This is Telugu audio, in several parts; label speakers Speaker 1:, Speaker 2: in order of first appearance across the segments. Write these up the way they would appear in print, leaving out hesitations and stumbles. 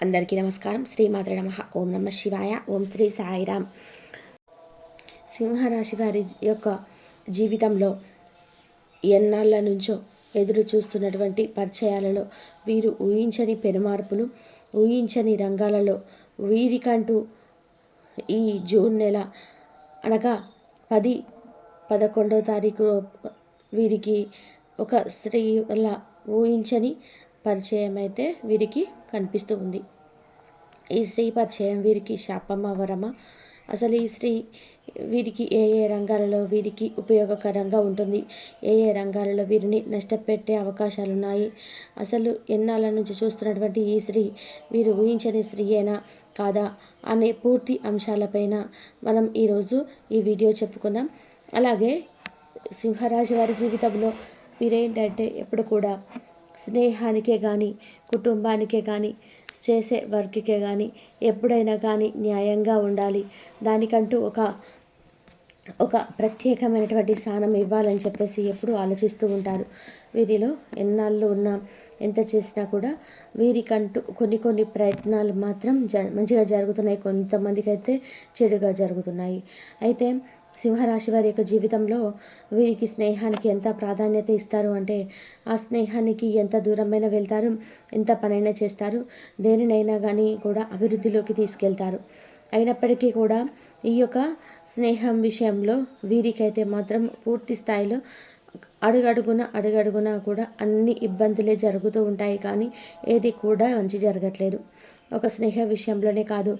Speaker 1: అందరికీ నమస్కారం. శ్రీమాత్రే నమః. ఓం నమ శివాయ. ఓం శ్రీ సాయిరామ్. సింహరాశి వారి యొక్క జీవితంలో ఎన్నాళ్ళ నుంచో ఎదురు చూస్తున్నటువంటి పరిచయాలలో వీరు ఊహించని పెనుమార్పులు, ఊహించని రంగాలలో వీరికంటూ ఈ జూన్ నెల అనగా 10-11వ తారీఖు వీరికి ఒక స్త్రీ వల్ల ఊహించని పరిచయం అయితే వీరికి కనిపిస్తూ ఉంది. ఈ స్త్రీ పరిచయం వీరికి శాపమా వరమా? అసలు ఈ స్త్రీ వీరికి ఏ ఏ రంగాలలో వీరికి ఉపయోగకరంగా ఉంటుంది, ఏ ఏ రంగాలలో వీరిని నష్టపెట్టే అవకాశాలు ఉన్నాయి, అసలు ఎన్నాళ్ళ నుంచి చూస్తున్నటువంటి ఈ స్త్రీ వీరు ఊహించని స్త్రీయేనా కాదా అనే పూర్తి అంశాలపైన మనం ఈరోజు ఈ వీడియో చెప్పుకుందాం. అలాగే సింహరాశి వారి జీవితంలో వీరేంటంటే ఎప్పుడు కూడా స్నేహానికే కానీ, కుటుంబానికే కానీ, చేసే వర్క్కే కానీ ఎప్పుడైనా కానీ న్యాయంగా ఉండాలి, దానికంటూ ఒక ప్రత్యేకమైనటువంటి స్థానం ఇవ్వాలని చెప్పేసి ఎప్పుడూ ఆలోచిస్తూ ఉంటారు. వీరిలో ఎన్నాళ్ళు ఉన్నా ఎంత చేసినా కూడా వీరికంటూ కొన్ని ప్రయత్నాలు మాత్రం మంచిగా జరుగుతున్నాయి, కొంతమందికి అయితే చెడుగా జరుగుతున్నాయి. అయితే సింహరాశి వారి యొక్క జీవితంలో వీరికి స్నేహానికి ఎంత ప్రాధాన్యత ఇస్తారు అంటే, ఆ స్నేహానికి ఎంత దూరమైనా వెళ్తారు, ఎంత పనైనా చేస్తారు, దేనినైనా కానీ కూడా అభివృద్ధిలోకి తీసుకెళ్తారు. అయినప్పటికీ కూడా ఈ యొక్క స్నేహం విషయంలో వీరికైతే మాత్రం పూర్తి స్థాయిలో అడుగడుగున కూడా అన్ని ఇబ్బందులే జరుగుతూ ఉంటాయి, కానీ ఏది కూడా మంచి జరగట్లేదు. ఒక స్నేహ విషయంలోనే కాదు,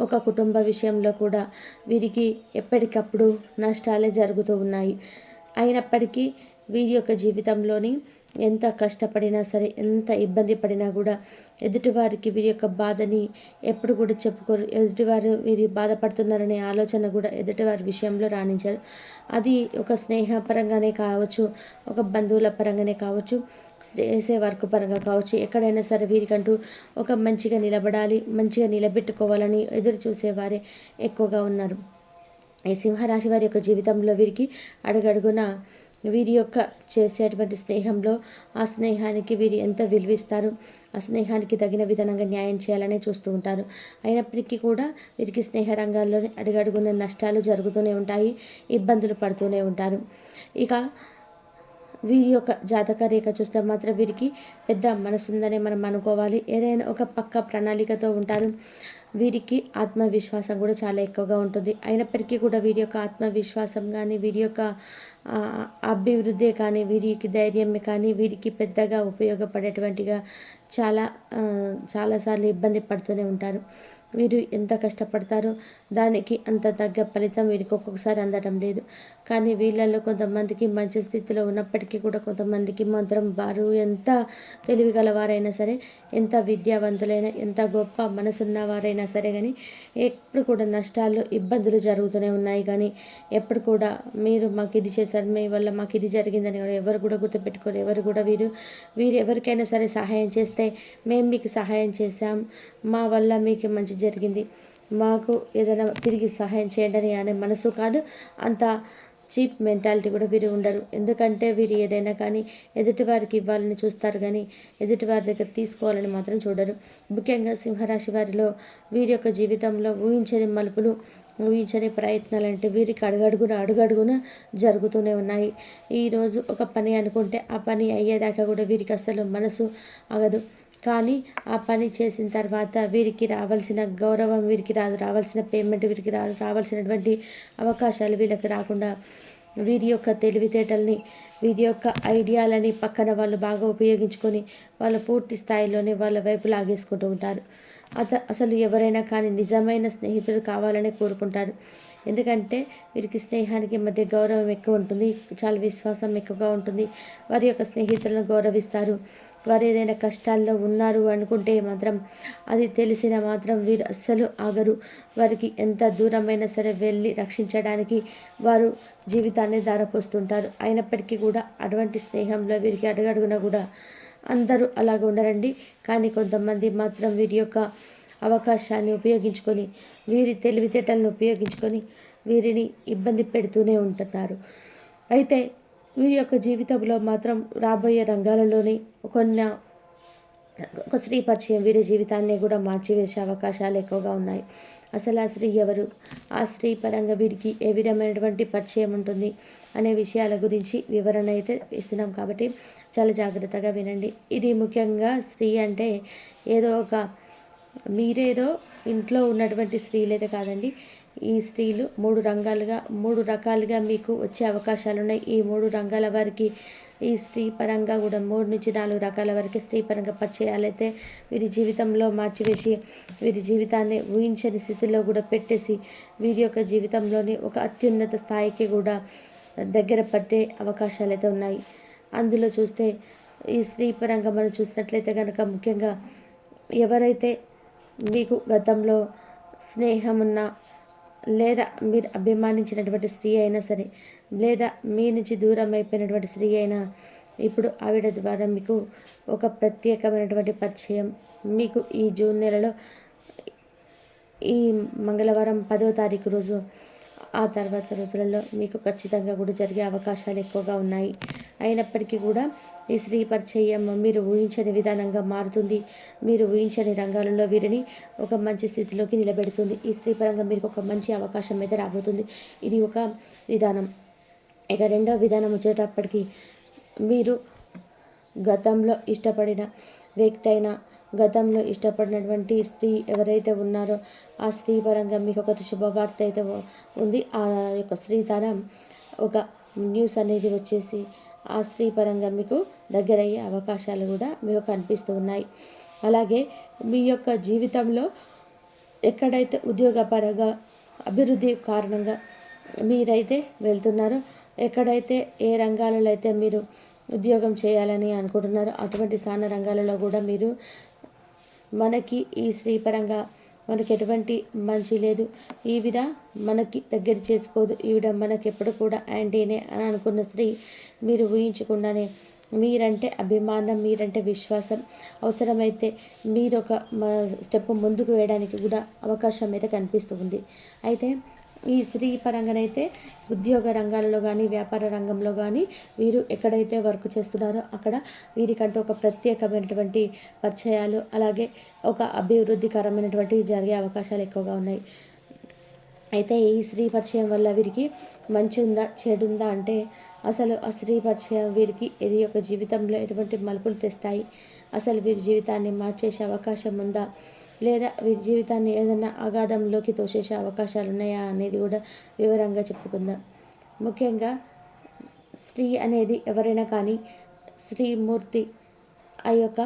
Speaker 1: ఒక కుటుంబ విషయంలో కూడా వీరికి ఎప్పటికప్పుడు నష్టాలే జరుగుతూ ఉన్నాయి. అయినప్పటికీ వీరి యొక్క జీవితంలోని ఎంత కష్టపడినా సరే, ఎంత ఇబ్బంది పడినా కూడా ఎదుటివారికి వీరి యొక్క బాధని ఎప్పుడు కూడా చెప్పుకోరు. ఎదుటివారు వీరి బాధపడుతున్నారనే ఆలోచన కూడా ఎదుటివారి విషయంలో రాణించారు. అది ఒక స్నేహపరంగానే కావచ్చు, ఒక బంధువుల పరంగానే కావచ్చు, చేసే వర్క్ పరంగా కావచ్చు, ఎక్కడైనా సరే వీరికంటూ ఒక మంచిగా నిలబడాలి, మంచిగా నిలబెట్టుకోవాలని ఎదురు చూసేవారే ఎక్కువగా ఉన్నారు. ఈ సింహరాశి వారి యొక్క జీవితంలో వీరికి అడుగడుగున వీరి యొక్క చేసేటువంటి స్నేహంలో ఆ స్నేహానికి వీరు ఎంత విలువిస్తారు, ఆ స్నేహానికి తగిన విధానంగా న్యాయం చేయాలని చూస్తూ ఉంటారు. అయినప్పటికీ కూడా వీరికి స్నేహ రంగాల్లోనే అడుగడుగున నష్టాలు జరుగుతూనే ఉంటాయి, ఇబ్బందులు పడుతూనే ఉంటారు. ఇక వీరి యొక్క జాతక రేఖ చూస్తే మాత్రం వీరికి పెద్ద మనసుందనే మనం అనుకోవాలి. ఏదైనా ఒక పక్క ప్రణాళికతో ఉంటారు. వీరికి ఆత్మవిశ్వాసం కూడా చాలా ఎక్కువగా ఉంటుంది. అయినప్పటికీ కూడా వీరి యొక్క ఆత్మవిశ్వాసం కానీ, వీరి యొక్క అభివృద్ధి కానీ, వీరికి ధైర్యమే కానీ వీరికి పెద్దగా ఉపయోగపడేటువంటిగా చాలాసార్లు ఇబ్బంది పడుతూనే ఉంటారు. వీరు ఎంత కష్టపడతారో దానికి అంత తగ్గ ఫలితం వీరికి ఒక్కొక్కసారి అందడం లేదు. కానీ వీళ్ళల్లో కొంతమందికి మంచి స్థితిలో ఉన్నప్పటికీ కూడా కొంతమందికి మాత్రం వారు ఎంత తెలివిగల వారైనా సరే, ఎంత విద్యావంతులైనా, ఎంత గొప్ప మనసున్న వారైనా సరే కానీ ఎప్పుడు కూడా నష్టాలు, ఇబ్బందులు జరుగుతూనే ఉన్నాయి. కానీ ఎప్పుడు కూడా మీరు మాకు ఇది చేశారు, మీ వల్ల మాకు ఇది జరిగిందని కూడా ఎవరు కూడా గుర్తుపెట్టుకోరు. ఎవరు కూడా వీరు ఎవరికైనా సరే సహాయం చేస్తే మేము మీకు సహాయం చేశాం, మా వల్ల మీకు మంచి జరిగింది, మాకు ఏదైనా తిరిగి సహాయం చేయండి అనే మనసు కాదు, అంత చీప్ మెంటాలిటీ కూడా వీరు ఉండరు. ఎందుకంటే వీరు ఏదైనా కానీ ఎదుటివారికి ఇవ్వాలని చూస్తారు, కానీ ఎదుటివారి దగ్గర తీసుకోవాలని మాత్రం చూడరు. ముఖ్యంగా సింహరాశి వారిలో వీరి యొక్క జీవితంలో ఊహించని మలుపులు, ఊహించని ప్రయత్నాలు అంటే వీరికి అడుగడుగున జరుగుతూనే ఉన్నాయి. ఈరోజు ఒక పని అనుకుంటే ఆ పని అయ్యేదాకా కూడా వీరికి అస్సలు మనసు ఆగదు. కానీ ఆ పని చేసిన తర్వాత వీరికి రావాల్సిన గౌరవం వీరికి రాదు, రావాల్సిన పేమెంట్ వీరికి రాదు, రావాల్సినటువంటి అవకాశాలు వీళ్ళకి రాకుండా వీరి యొక్క తెలివితేటల్ని, వీరి యొక్క ఐడియాలని పక్కన వాళ్ళు బాగా ఉపయోగించుకొని వాళ్ళు పూర్తి స్థాయిలోనే వాళ్ళ వైపు లాగేసుకుంటూ ఉంటారు. అసలు ఎవరైనా కానీ నిజమైన స్నేహితుడు కావాలని కోరుకుంటారు. ఎందుకంటే వీరికి స్నేహానికి మధ్య గౌరవం ఎక్కువ ఉంటుంది, చాలా విశ్వాసం ఎక్కువగా ఉంటుంది. వారి యొక్క స్నేహితులను గౌరవిస్తారు. వారు ఏదైనా కష్టాల్లో ఉన్నారు అనుకుంటే మాత్రం అది తెలిసిన మాత్రం వీరు అస్సలు ఆగరు. వారికి ఎంత దూరమైనా సరే వెళ్ళి రక్షించడానికి వారు జీవితాన్ని ధారపోస్తుంటారు. అయినప్పటికీ కూడా అటువంటి స్నేహంలో వీరికి అడుగడుగున కూడా అందరూ అలాగ ఉండరండి. కానీ కొంతమంది మాత్రం వీరి యొక్క అవకాశాన్ని ఉపయోగించుకొని, వీరి తెలివితేటలను ఉపయోగించుకొని వీరిని ఇబ్బంది పెడుతూనే ఉంటున్నారు. అయితే వీరి యొక్క జీవితంలో మాత్రం రాబోయే రంగాలలోని కొన్ని ఒక స్త్రీ పరిచయం వీరి జీవితాన్ని కూడా మార్చివేసే అవకాశాలు ఎక్కువగా ఉన్నాయి. అసలు ఆ స్త్రీ ఎవరు, ఆ స్త్రీ పరంగా వీరికి ఏ విధమైనటువంటి పరిచయం ఉంటుంది అనే విషయాల గురించి వివరణ అయితే ఇస్తున్నాం కాబట్టి చాలా జాగ్రత్తగా వినండి. ఇది ముఖ్యంగా స్త్రీ అంటే ఏదో ఒక మీరేదో ఇంట్లో ఉన్నటువంటి స్త్రీలైతే కాదండి. ఈ స్త్రీలు మూడు రకాలుగా మీకు వచ్చే అవకాశాలు ఉన్నాయి. ఈ 3 రంగాల వారికి ఈ స్త్రీ పరంగా కూడా 3-4 రకాల వరకు స్త్రీ పరంగా పరిచయాలైతే వీరి జీవితంలో మార్చివేసి వీరి జీవితాన్ని ఊహించని స్థితిలో కూడా పెట్టేసి వీరి యొక్క జీవితంలోని ఒక అత్యున్నత స్థాయికి కూడా దగ్గర పట్టే అవకాశాలు అయితే ఉన్నాయి. అందులో చూస్తే ఈ స్త్రీ పరంగా మనం చూసినట్లయితే కనుక ముఖ్యంగా ఎవరైతే మీకు గతంలో స్నేహం ఉన్నా, లేదా మీరు అభిమానించినటువంటి స్త్రీ అయినా సరే, లేదా మీ నుంచి దూరం అయిపోయినటువంటి స్త్రీ అయినా, ఇప్పుడు ఆవిడ ద్వారా మీకు ఒక ప్రత్యేకమైనటువంటి పరిచయం మీకు ఈ జూన్ నెలలో ఈ మంగళవారం 10వ తారీఖు రోజు ఆ తర్వాత రోజులలో మీకు ఖచ్చితంగా కూడా జరిగే అవకాశాలు ఎక్కువగా ఉన్నాయి. అయినప్పటికీ కూడా ఈ స్త్రీ పరిచయం మీరు ఊహించని విధానంగా మారుతుంది. మీరు ఊహించని రంగాలలో వీరిని ఒక మంచి స్థితిలోకి నిలబెడుతుంది. ఈ స్త్రీ పరంగా మీకు ఒక మంచి అవకాశం అయితే రాబోతుంది. ఇది ఒక విధానం. ఇక రెండవ విధానం వచ్చేటప్పటికి మీరు గతంలో ఇష్టపడిన వ్యక్తి అయినా, గతంలో ఇష్టపడినటువంటి స్త్రీ ఎవరైతే ఉన్నారో ఆ స్త్రీ పరంగా మీకు ఒక శుభవార్త అయితే ఉంది. ఆ యొక్క స్త్రీ ద్వారా ఒక న్యూస్ అనేది వచ్చేసి ఆ స్త్రీ పరంగా మీకు దగ్గరయ్యే అవకాశాలు కూడా మీకు కనిపిస్తూ ఉన్నాయి. అలాగే మీ యొక్క జీవితంలో ఎక్కడైతే ఉద్యోగపరంగా అభివృద్ధి కారణంగా మీరైతే వెళ్తున్నారో, ఎక్కడైతే ఏ రంగాలలో అయితే మీరు ఉద్యోగం చేయాలని అనుకుంటున్నారో అటువంటి స్థాన రంగాలలో కూడా మీరు మనకి ఈ స్త్రీ పరంగా మనకి ఎటువంటి మంచి లేదు, ఈవిడ మనకి దగ్గర చేసుకోదు, ఈవిడ మనకి ఎప్పుడు కూడా యాంటీనే అని అనుకున్న స్త్రీ మీరు ఊహించకుండానే మీరంటే అభిమానం, మీరంటే విశ్వాసం, అవసరమైతే మీరు ఒక స్టెప్ ముందుకు వేయడానికి కూడా అవకాశం అయితే కనిపిస్తూ ఉంది. అయితే ఈ స్త్రీ పరంగానైతే ఉద్యోగ రంగాలలో కానీ, వ్యాపార రంగంలో కానీ వీరు ఎక్కడైతే వర్క్ చేస్తున్నారో అక్కడ వీరికంటూ ఒక ప్రత్యేకమైనటువంటి పరిచయాలు, అలాగే ఒక అభివృద్ధికరమైనటువంటి జరిగే అవకాశాలు ఎక్కువగా ఉన్నాయి. అయితే ఈ స్త్రీ పరిచయం వల్ల వీరికి మంచి ఉందా, చెడు ఉందా అంటే అసలు ఆ స్త్రీ పరిచయం వీరికి వీరి యొక్క జీవితంలో ఎటువంటి మలుపులు తెస్తాయి, అసలు వీరి జీవితాన్ని మార్చేసే అవకాశం ఉందా, లేదా వీరి జీవితాన్ని ఏదైనా అగాధంలోకి తోసేసే అవకాశాలు ఉన్నాయా అనేది కూడా వివరంగా చెప్పుకుందాం. ముఖ్యంగా స్త్రీ అనేది ఎవరైనా కానీ స్త్రీమూర్తి ఆ యొక్క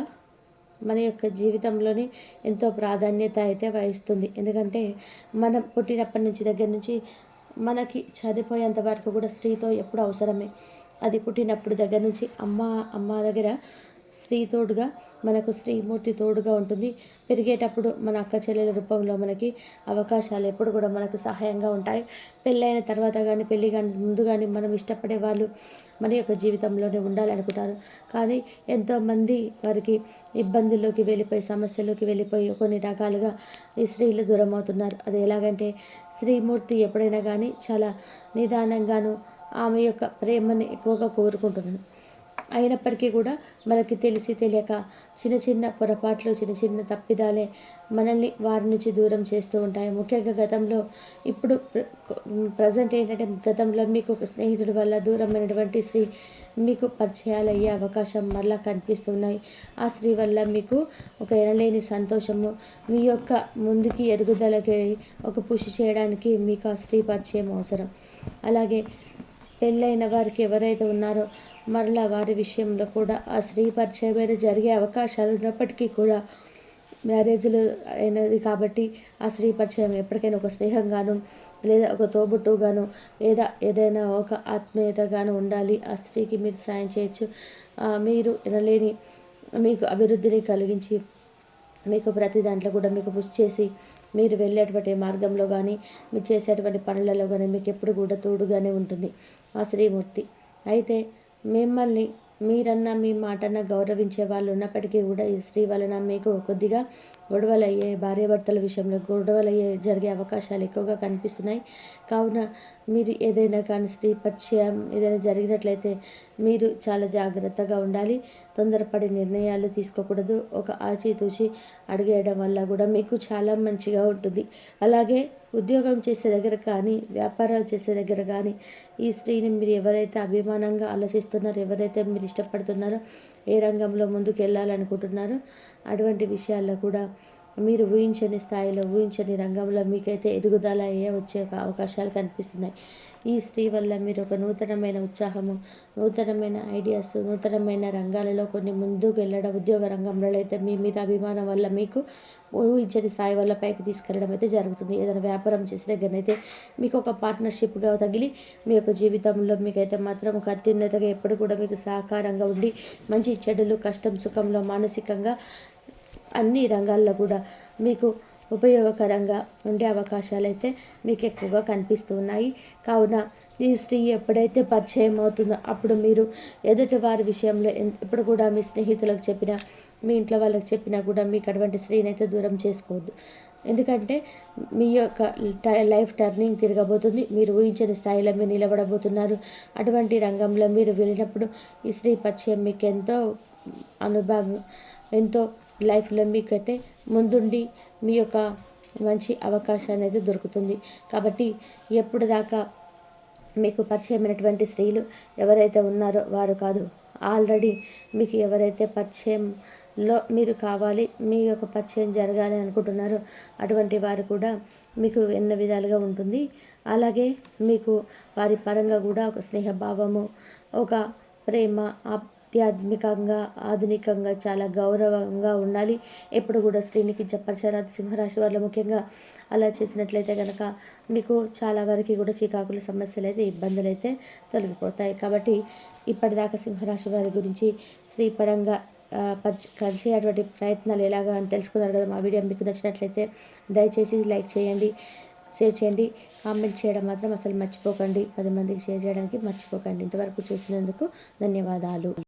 Speaker 1: మన యొక్క జీవితంలోని ఎంతో ప్రాధాన్యత అయితే వహిస్తుంది. ఎందుకంటే మనం పుట్టినప్పటి నుంచి దగ్గర నుంచి మనకి చనిపోయేంత వరకు కూడా స్త్రీతో ఎప్పుడు అవసరమే. అది పుట్టినప్పుడు దగ్గర నుంచి అమ్మ దగ్గర స్త్రీ తోడుగా మనకు స్త్రీమూర్తి తోడుగా ఉంటుంది. పెరిగేటప్పుడు మన అక్క చెల్లెల రూపంలో మనకి అవకాశాలు ఎప్పుడు కూడా మనకు సహాయంగా ఉంటాయి. పెళ్ళైన తర్వాత కానీ, పెళ్ళి కానీ ముందు కానీ మనం ఇష్టపడే వాళ్ళు మన యొక్క జీవితంలోనే ఉండాలనుకుంటారు. కానీ ఎంతోమంది వారికి ఇబ్బందుల్లోకి వెళ్ళిపోయి, సమస్యల్లోకి వెళ్ళిపోయి కొన్ని రకాలుగా ఈ స్త్రీలు దూరం అవుతున్నారు. అది ఎలాగంటే శ్రీమూర్తి ఎప్పుడైనా కానీ చాలా నిదానంగాను ఆమె యొక్క ప్రేమని ఎక్కువగా కోరుకుంటున్నాను. అయినప్పటికీ కూడా మనకి తెలిసి తెలియక చిన్న చిన్న పొరపాట్లు, చిన్న చిన్న తప్పిదాలే మనల్ని వారి నుంచి దూరం చేస్తూ ఉంటాయి. ముఖ్యంగా గతంలో ఇప్పుడు ప్రజెంట్ ఏంటంటే గతంలో మీకు ఒక స్నేహితుడి వల్ల దూరమైనటువంటి స్త్రీ మీకు పరిచయాలు అయ్యే అవకాశం మరలా కనిపిస్తున్నాయి. ఆ స్త్రీ వల్ల మీకు ఒక ఎనలేని సంతోషము, మీ యొక్క ముందుకి ఎదుగుదలకి ఒక పుష్ చేయడానికి మీకు ఆ స్త్రీ పరిచయం అవసరం. అలాగే పెళ్ళైన వారికి ఎవరైతే ఉన్నారో మరలా వారి విషయంలో కూడా ఆ స్త్రీ పరిచయమైన జరిగే అవకాశాలు ఉన్నప్పటికీ కూడా మ్యారేజ్లు అయినది కాబట్టి ఆ స్త్రీ పరిచయం ఎప్పటికైనా ఒక స్నేహంగాను, లేదా ఒక తోబుట్టుగాను, లేదా ఏదైనా ఒక ఆత్మీయతగాను ఉండాలి. ఆ స్త్రీకి మీరు సాయం చేయొచ్చు. మీరు ఎనలేని మీకు అభివృద్ధిని కలిగించి మీకు ప్రతి దాంట్లో కూడా మీకు పుష్ చేసి మీరు వెళ్ళేటువంటి మార్గంలో కానీ, మీరు చేసేటువంటి పనులలో కానీ మీకు ఎప్పుడు కూడా తోడుగానే ఉంటుంది ఆ శ్రీమూర్తి. అయితే మిమ్మల్ని మీరన్నా మీ మాటన్నా గౌరవించే వాళ్ళు ఉన్నప్పటికీ కూడా ఈ స్త్రీ వలన మీకు కొద్దిగా గొడవలయ్యే భార్యాభర్తల విషయంలో జరిగే అవకాశాలు ఎక్కువగా కనిపిస్తున్నాయి. కావున మీరు ఏదైనా కానీ స్త్రీ పరిచయం ఏదైనా జరిగినట్లయితే మీరు చాలా జాగ్రత్తగా ఉండాలి. తొందరపడి నిర్ణయాలు తీసుకోకూడదు. ఒక ఆచితూచి అడుగేయడం వల్ల కూడా మీకు చాలా మంచిగా ఉంటుంది. అలాగే ఉద్యోగం చేసే దగ్గర కానీ, వ్యాపారాలు చేసే దగ్గర కానీ ఈ స్త్రీని మీరు ఎవరైతే అభిమానంగా ఆలోచిస్తున్నారో, ఎవరైతే మీరు ఇష్టపడుతున్నారో, ఏ రంగంలో ముందుకు వెళ్ళాలనుకుంటున్నారో అటువంటి విషయాల్లో కూడా మీరు ఊహించని స్థాయిలో, ఊహించని రంగంలో మీకైతే ఎదుగుదల వచ్చే అవకాశాలు కనిపిస్తున్నాయి. ఈ స్త్రీ వల్ల మీరు ఒక నూతనమైన ఉత్సాహము, నూతనమైన ఐడియాస్, నూతనమైన రంగాలలో కొన్ని ముందుకు వెళ్ళడం, ఉద్యోగ రంగంలో అయితే మీ మీద అభిమానం వల్ల మీకు ఊహించని స్థాయి వల్ల పైకి తీసుకెళ్ళడం అయితే జరుగుతుంది. ఏదైనా వ్యాపారం చేసే దగ్గరనైతే మీకు ఒక పార్ట్నర్షిప్గా తగిలి మీ యొక్క జీవితంలో మీకైతే మాత్రం ఒక అత్యున్నతగా ఎప్పుడు కూడా మీకు సహకారంగా ఉండి మంచి చెడులు, కష్టం సుఖంలో, మానసికంగా అన్ని రంగాల్లో కూడా మీకు ఉపయోగకరంగా ఉండే అవకాశాలు అయితే మీకు ఎక్కువగా కనిపిస్తూ ఉన్నాయి. కావున ఈ స్త్రీ ఎప్పుడైతే పరిచయం అవుతుందో అప్పుడు మీరు ఎదుటి వారి విషయంలో ఎప్పుడు కూడా మీ స్నేహితులకు చెప్పినా, మీ ఇంట్లో వాళ్ళకి చెప్పినా కూడా మీకు అటువంటి స్త్రీని అయితే దూరం చేసుకోవద్దు. ఎందుకంటే మీ యొక్క లైఫ్ టర్నింగ్ తిరగబోతుంది. మీరు ఊహించని స్థాయిలో మీరు నిలబడబోతున్నారు. అటువంటి రంగంలో మీరు వెళ్ళినప్పుడు ఈ స్త్రీ పరిచయం మీకు ఎంతో అనుభవం, ఎంతో లైఫ్లో మీకైతే ముందుండి మీ యొక్క మంచి అవకాశాన్ని అయితే దొరుకుతుంది. కాబట్టి ఎప్పుడు దాకా మీకు పరిచయమైనటువంటి స్త్రీలు ఎవరైతే ఉన్నారో వారు కాదు, ఆల్రెడీ మీకు ఎవరైతే పరిచయంలో మీరు కావాలి, మీ యొక్క పరిచయం జరగాలి అనుకుంటున్నారో అటువంటి వారు కూడా మీకు ఎన్నో విధాలుగా ఉంటుంది. అలాగే మీకు వారి పరంగా కూడా ఒక స్నేహభావము, ఒక ప్రేమ, ఆధ్యాత్మికంగా, ఆధునికంగా చాలా గౌరవంగా ఉండాలి. ఎప్పుడు కూడా స్త్రీని కించపరచరాదు. సింహరాశి వారిలో ముఖ్యంగా అలా చేసినట్లయితే కనుక మీకు చాలా వరకు కూడా చికాకులు, సమస్యలు అయితే, ఇబ్బందులు అయితే తొలగిపోతాయి. కాబట్టి ఇప్పటిదాకా సింహరాశి వారి గురించి స్త్రీపరంగా కలిసేటువంటి ప్రయత్నాలు ఎలాగా అని తెలుసుకున్నారు కదా. మా వీడియో మీకు నచ్చినట్లయితే దయచేసి లైక్ చేయండి, షేర్ చేయండి, కామెంట్ చేయడం మాత్రం అసలు మర్చిపోకండి. 10 మందికి షేర్ చేయడానికి మర్చిపోకండి. ఇంతవరకు చూసినందుకు ధన్యవాదాలు.